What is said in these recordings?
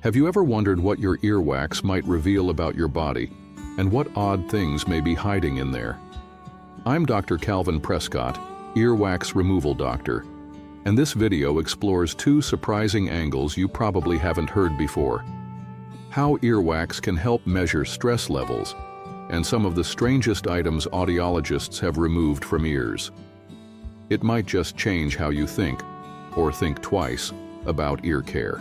Have you ever wondered what your earwax might reveal about your body, and what odd things may be hiding in there? I'm Dr. Calvin Prescott, earwax removal doctor, and this video explores two surprising angles you probably haven't heard before. How earwax can help measure stress levels, and some of the strangest items audiologists have removed from ears. It might just change how you think, or think twice, about ear care.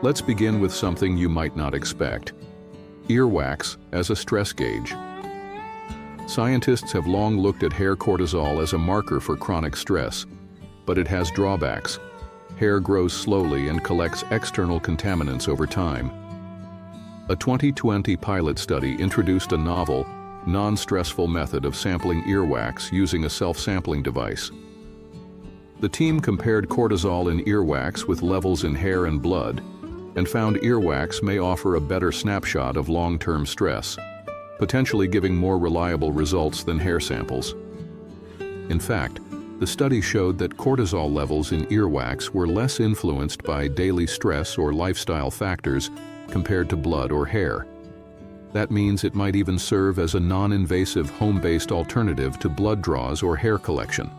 Let's begin with something you might not expect: earwax as a stress gauge. Scientists have long looked at hair cortisol as a marker for chronic stress, but it has drawbacks. Hair grows slowly and collects external contaminants over time. A 2020 pilot study introduced a novel, non-stressful method of sampling earwax using a self-sampling device. The team compared cortisol in earwax with levels in hair and blood, and found earwax may offer a better snapshot of long-term stress, potentially giving more reliable results than hair samples. In fact, the study showed that cortisol levels in earwax were less influenced by daily stress or lifestyle factors compared to blood or hair. That means it might even serve as a non-invasive home-based alternative to blood draws or hair collection.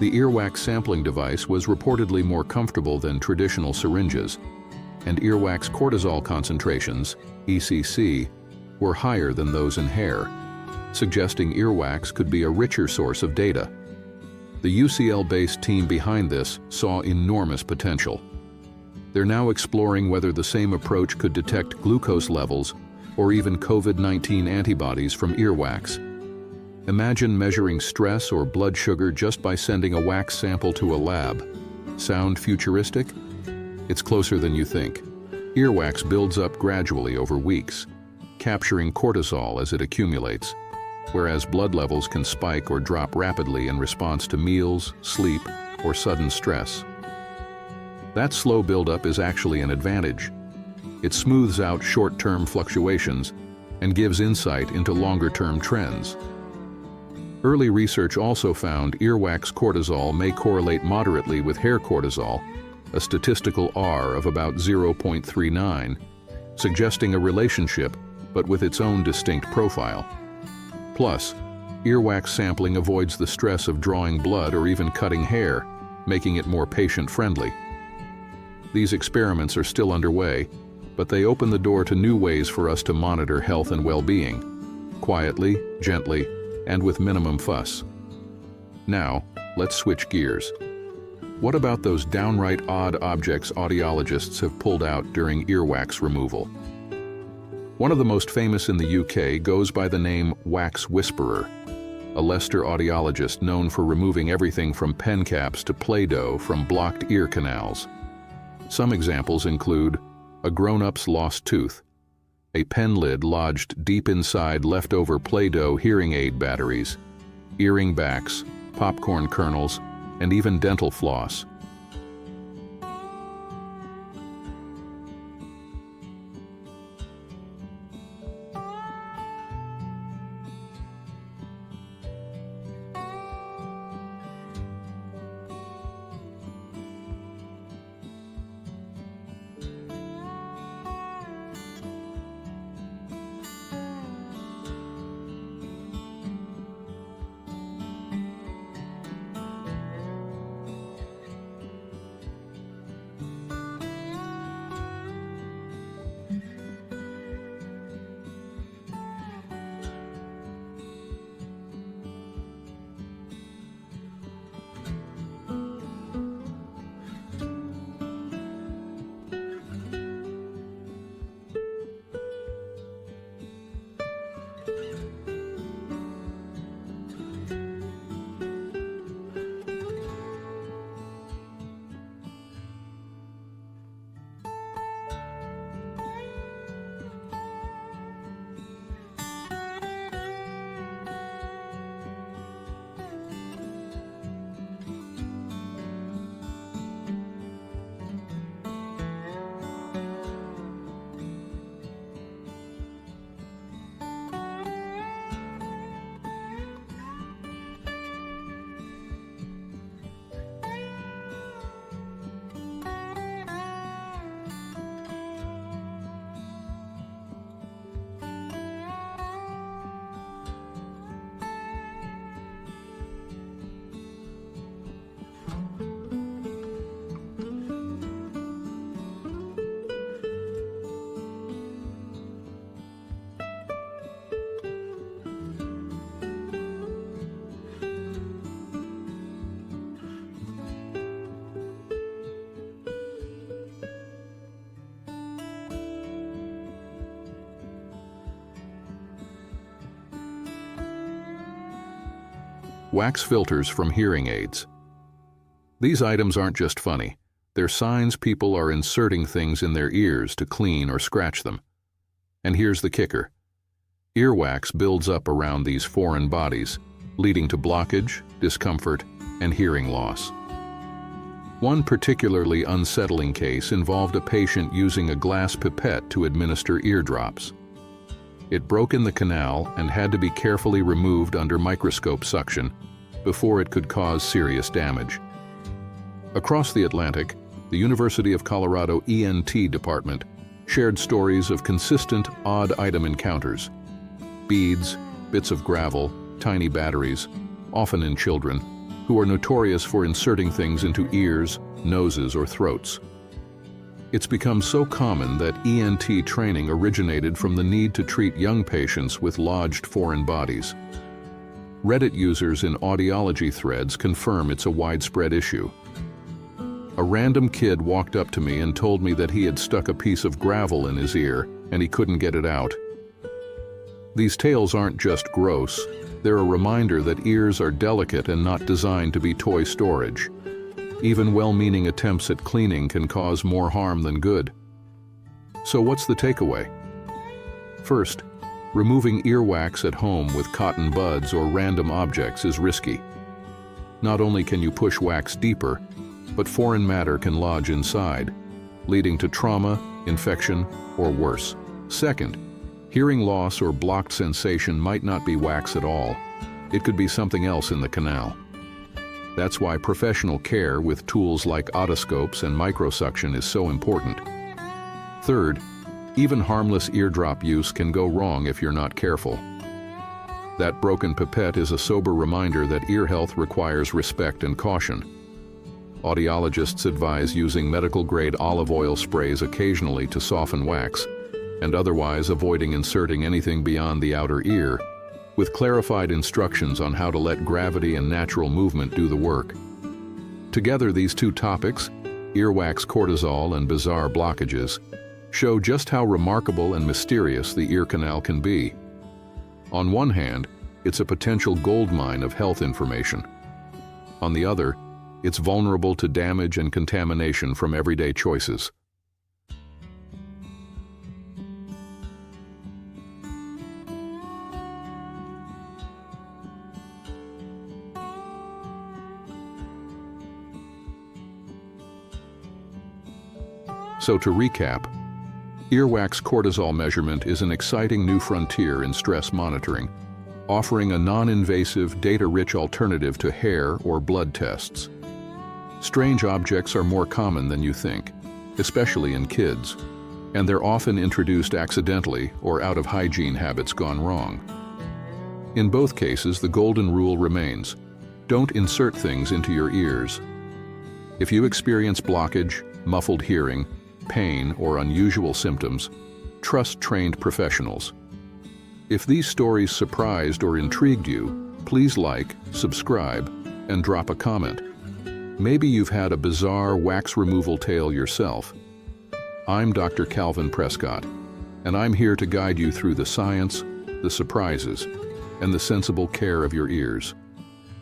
The earwax sampling device was reportedly more comfortable than traditional syringes, and earwax cortisol concentrations, ECC, were higher than those in hair, suggesting earwax could be a richer source of data. The UCL-based team behind this saw enormous potential. They're now exploring whether the same approach could detect glucose levels or even COVID-19 antibodies from earwax. Imagine measuring stress or blood sugar just by sending a wax sample to a lab. Sound futuristic? It's closer than you think. Earwax builds up gradually over weeks, capturing cortisol as it accumulates, whereas blood levels can spike or drop rapidly in response to meals, sleep, or sudden stress. That slow buildup is actually an advantage. It smooths out short-term fluctuations and gives insight into longer-term trends. Early research also found earwax cortisol may correlate moderately with hair cortisol, a statistical R of about 0.39, suggesting a relationship but with its own distinct profile. Plus, earwax sampling avoids the stress of drawing blood or even cutting hair, making it more patient-friendly. These experiments are still underway, but they open the door to new ways for us to monitor health and well-being, quietly, gently, and with minimum fuss. Now, let's switch gears. What about those downright odd objects audiologists have pulled out during earwax removal? One of the most famous in the UK goes by the name Wax Whisperer, a Leicester audiologist known for removing everything from pen caps to Play-Doh from blocked ear canals. Some examples include a grown-up's lost tooth, a pen lid lodged deep inside leftover Play-Doh hearing aid batteries, earring backs, popcorn kernels, and even dental floss. Wax filters from hearing aids. These items aren't just funny. They're signs people are inserting things in their ears to clean or scratch them. And here's the kicker. Earwax builds up around these foreign bodies, leading to blockage, discomfort, and hearing loss. One particularly unsettling case involved a patient using a glass pipette to administer eardrops. It broke in the canal and had to be carefully removed under microscope suction before it could cause serious damage. Across the Atlantic, the University of Colorado ENT department shared stories of consistent odd item encounters. Beads, bits of gravel, tiny batteries, often in children, who are notorious for inserting things into ears, noses, or throats. It's become so common that ENT training originated from the need to treat young patients with lodged foreign bodies. Reddit users in audiology threads confirm it's a widespread issue. A random kid walked up to me and told me that he had stuck a piece of gravel in his ear and he couldn't get it out. These tales aren't just gross, they're a reminder that ears are delicate and not designed to be toy storage. Even well-meaning attempts at cleaning can cause more harm than good. So what's the takeaway? First, removing earwax at home with cotton buds or random objects is risky. Not only can you push wax deeper, but foreign matter can lodge inside, leading to trauma, infection, or worse. Second, hearing loss or blocked sensation might not be wax at all. It could be something else in the canal. That's why professional care with tools like otoscopes and microsuction is so important. Third, even harmless eardrop use can go wrong if you're not careful. That broken pipette is a sober reminder that ear health requires respect and caution. Audiologists advise using medical-grade olive oil sprays occasionally to soften wax, and otherwise avoiding inserting anything beyond the outer ear, with clarified instructions on how to let gravity and natural movement do the work. Together, these two topics, earwax cortisol and bizarre blockages, show just how remarkable and mysterious the ear canal can be. On one hand, it's a potential goldmine of health information. On the other, it's vulnerable to damage and contamination from everyday choices. So to recap, earwax cortisol measurement is an exciting new frontier in stress monitoring, offering a non-invasive, data-rich alternative to hair or blood tests. Strange objects are more common than you think, especially in kids, and they're often introduced accidentally or out of hygiene habits gone wrong. In both cases, the golden rule remains: don't insert things into your ears. If you experience blockage, muffled hearing, pain, or unusual symptoms, trust trained professionals. If these stories surprised or intrigued you, please like, subscribe, and drop a comment. Maybe you've had a bizarre wax removal tale yourself. I'm Dr. Calvin Prescott, and I'm here to guide you through the science, the surprises, and the sensible care of your ears.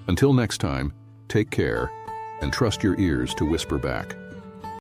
Until next time, take care and trust your ears to whisper back.